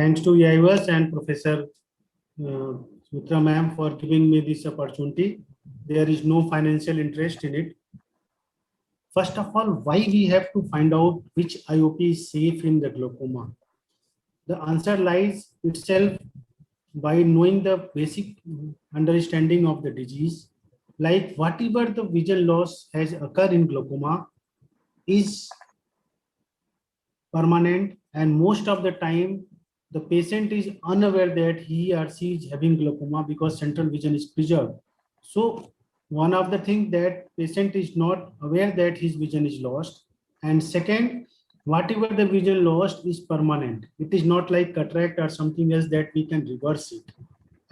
Thanks to EIVS and Professor Sutra ma'am for giving me this opportunity. There is no financial interest in it. First of all, why we have to find out which IOP is safe in the glaucoma? The answer lies itself by knowing the basic understanding of the disease. Like whatever the vision loss has occurred in glaucoma is permanent, and most of the time the patient is unaware that he or she is having glaucoma because central vision is preserved. So one of the things that patient is not aware that his vision is lost, and second, whatever the vision lost is permanent. It is not like cataract or something else that we can reverse it.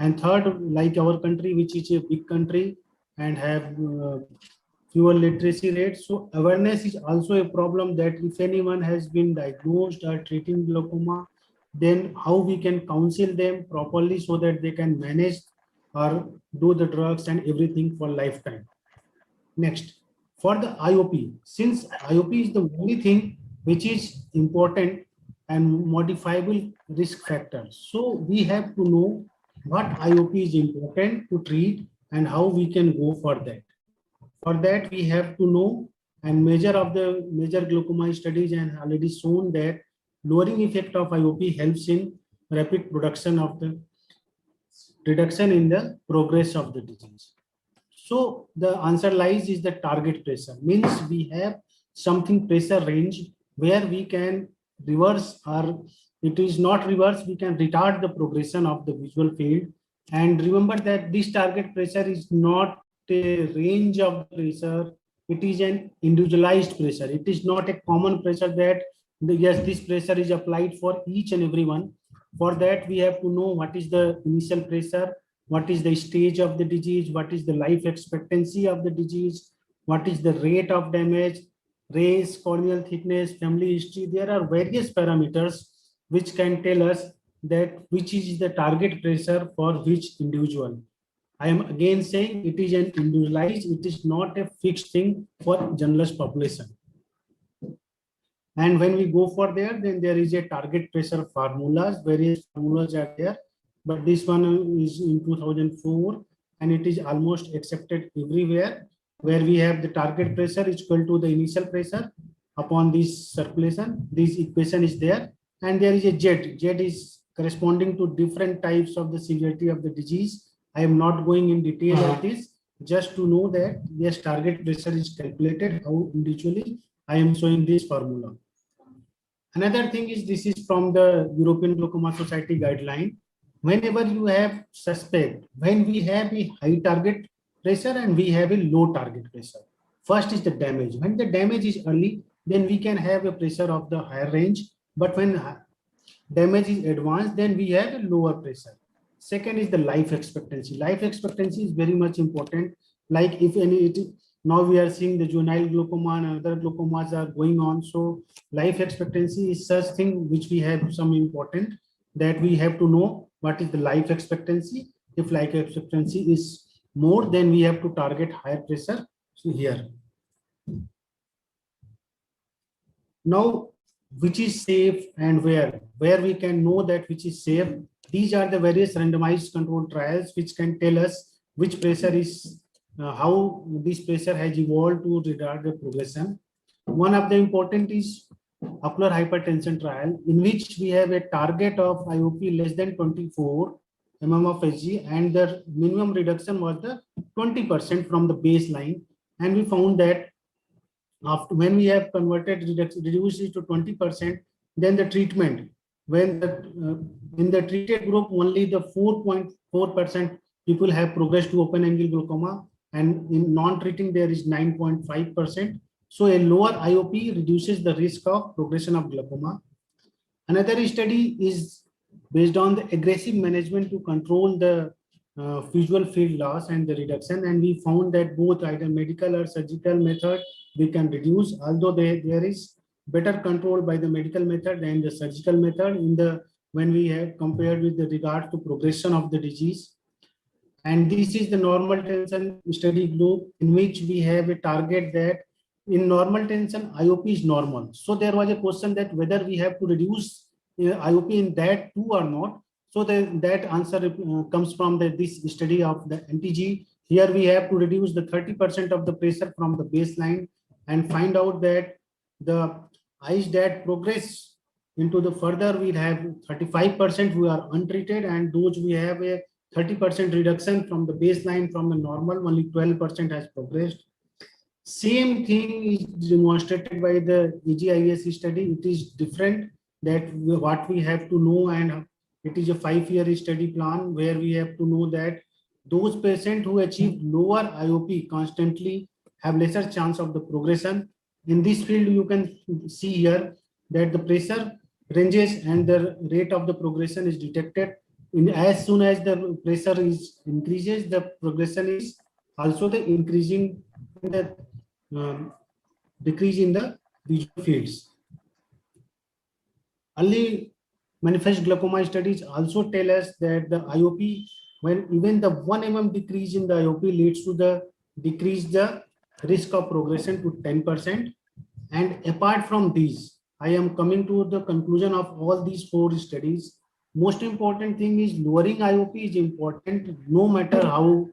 And third, like our country, which is a big country and have fewer literacy rates, so awareness is also a problem, that if anyone has been diagnosed or treating glaucoma, then how we can counsel them properly so that they can manage or do the drugs and everything for lifetime. Next, for the IOP, since IOP is the only thing which is important and modifiable risk factors, so we have to know what IOP is important to treat and how we can go for that. For that, we have to know, and major glaucoma studies and already shown that lowering effect of IOP helps in rapid production of the reduction in the progress of the disease. So the answer lies is the target pressure, means we have something pressure range where we can reverse, or it is not reverse, we can retard the progression of the visual field. And remember that this target pressure is not a range of pressure, it is an individualized pressure. It is not a common pressure that yes, this pressure is applied for each and every one. For that, we have to know what is the initial pressure, what is the stage of the disease, what is the life expectancy of the disease, what is the rate of damage, race, corneal thickness, family history. There are various parameters which can tell us that which is the target pressure for which individual. I am again saying it is an individualized, it is not a fixed thing for generalist population. And when we go for there, then there is a target pressure formulas, various formulas are there, but this one is in 2004 and it is almost accepted everywhere, where we have the target pressure is equal to the initial pressure upon this circulation. This equation is there, and there is a Z. Z is corresponding to different types of the severity of the disease. I am not going in detail of this, just to know that yes, target pressure is calculated how individually. I am showing this formula. Another thing is, this is from the European Glaucoma Society guideline. Whenever you have suspect, when we have a high target pressure and we have a low target pressure, first is the damage. When the damage is early, then we can have a pressure of the higher range, but when damage is advanced, then we have a lower pressure. Second is the life expectancy. Life expectancy is very much important. Like if any, now we are seeing the juvenile glaucoma and other glaucomas are going on. So life expectancy is such thing which we have some important, that we have to know what is the life expectancy. If life expectancy is more, then we have to target higher pressure. So here. Now, which is safe and where we can know that which is safe. These are the various randomized controlled trials which can tell us which pressure is, how this pressure has evolved to retard the progression. One of the important is ocular hypertension trial, in which we have a target of IOP less than 24 mm of Hg, and the minimum reduction was the 20% from the baseline. And we found that after, when we have converted, reduced it to 20%, then the treatment, when in the treated group, only the 4.4% people have progressed to open angle glaucoma, and in non-treating there is 9.5%. So a lower IOP reduces the risk of progression of glaucoma. Another study is based on the aggressive management to control the visual field loss and the reduction, and we found that both either medical or surgical method we can reduce, although there is better control by the medical method than the surgical method in the when we have compared with the regard to progression of the disease. And this is the normal tension study group, in which we have a target that in normal tension IOP is normal. So there was a question that whether we have to reduce IOP in that too or not. So that answer comes from this study of the NTG. Here we have to reduce the 30% of the pressure from the baseline and find out that the eyes that progress into the further, we have 35% who are untreated, and those we have a 30% reduction from the baseline from the normal, only 12% has progressed. Same thing is demonstrated by the AGIS study. It is different that what we have to know, and it is a 5-year study plan where we have to know that those patients who achieve lower IOP constantly have lesser chance of the progression. In this field, you can see here that the pressure ranges and the rate of the progression is detected. As soon as the pressure is increases, the progression is also the increasing in the decrease in the visual fields. Early manifest glaucoma studies also tell us that the IOP, when even the 1 mm decrease in the IOP leads to the decrease the risk of progression to 10%. And apart from these, I am coming to the conclusion of all these 4 studies. Most important thing is lowering IOP is important no matter how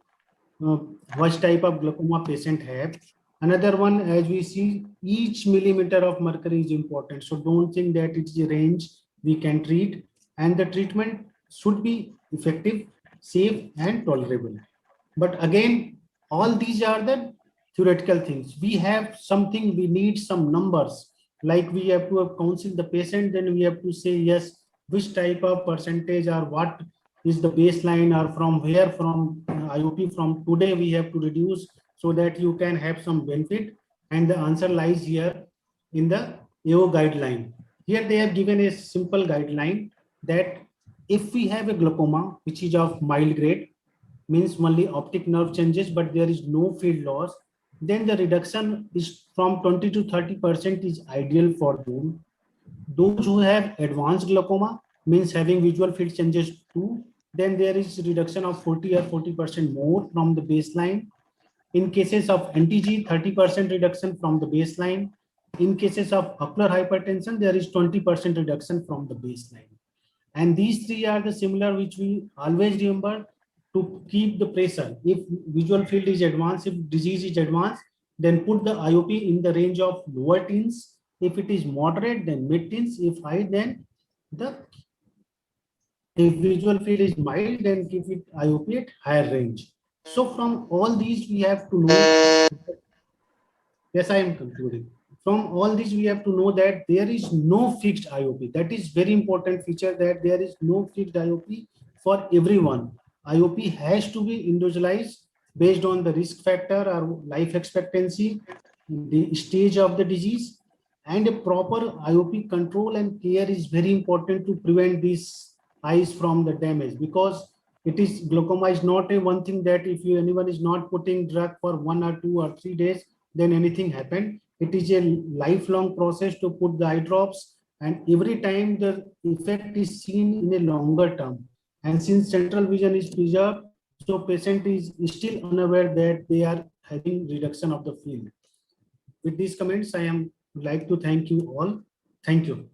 what type of glaucoma patient have. Another one, as we see, each millimeter of mercury is important. So don't think that it's a range we can treat, and the treatment should be effective, safe, and tolerable. But again, all these are the theoretical things. We have something, we need some numbers, like we have to counsel the patient, then we have to say, yes, which type of percentage or what is the baseline, or from where from IOP from today we have to reduce so that you can have some benefit. And the answer lies here in the AO guideline. Here they have given a simple guideline that if we have a glaucoma which is of mild grade, means only optic nerve changes but there is no field loss, then the reduction is from 20 to 30% is ideal for them. Those who have advanced glaucoma, means having visual field changes too, then there is reduction of 40 or 40% more from the baseline. In cases of NTG, 30% reduction from the baseline. In cases of ocular hypertension, there is 20% reduction from the baseline. And these 3 are the similar which we always remember to keep the pressure. If visual field is advanced, if disease is advanced, then put the IOP in the range of lower teens. If it is moderate, then mid teens. If high, then if visual field is mild, then keep it IOP at higher range. So from all these, we have to know, yes, I am concluding. From all these, we have to know that there is no fixed IOP. That is very important feature, that there is no fixed IOP for everyone. IOP has to be individualized based on the risk factor or life expectancy, the stage of the disease, and a proper IOP control and care is very important to prevent these eyes from the damage, because it is glaucoma is not a one thing that if anyone is not putting drug for 1 or 2 or 3 days, then anything happened. It is a lifelong process to put the eye drops, and every time the effect is seen in a longer term. And since central vision is preserved, so patient is still unaware that they are having reduction of the field. With these comments, I am like to thank you all. Thank you.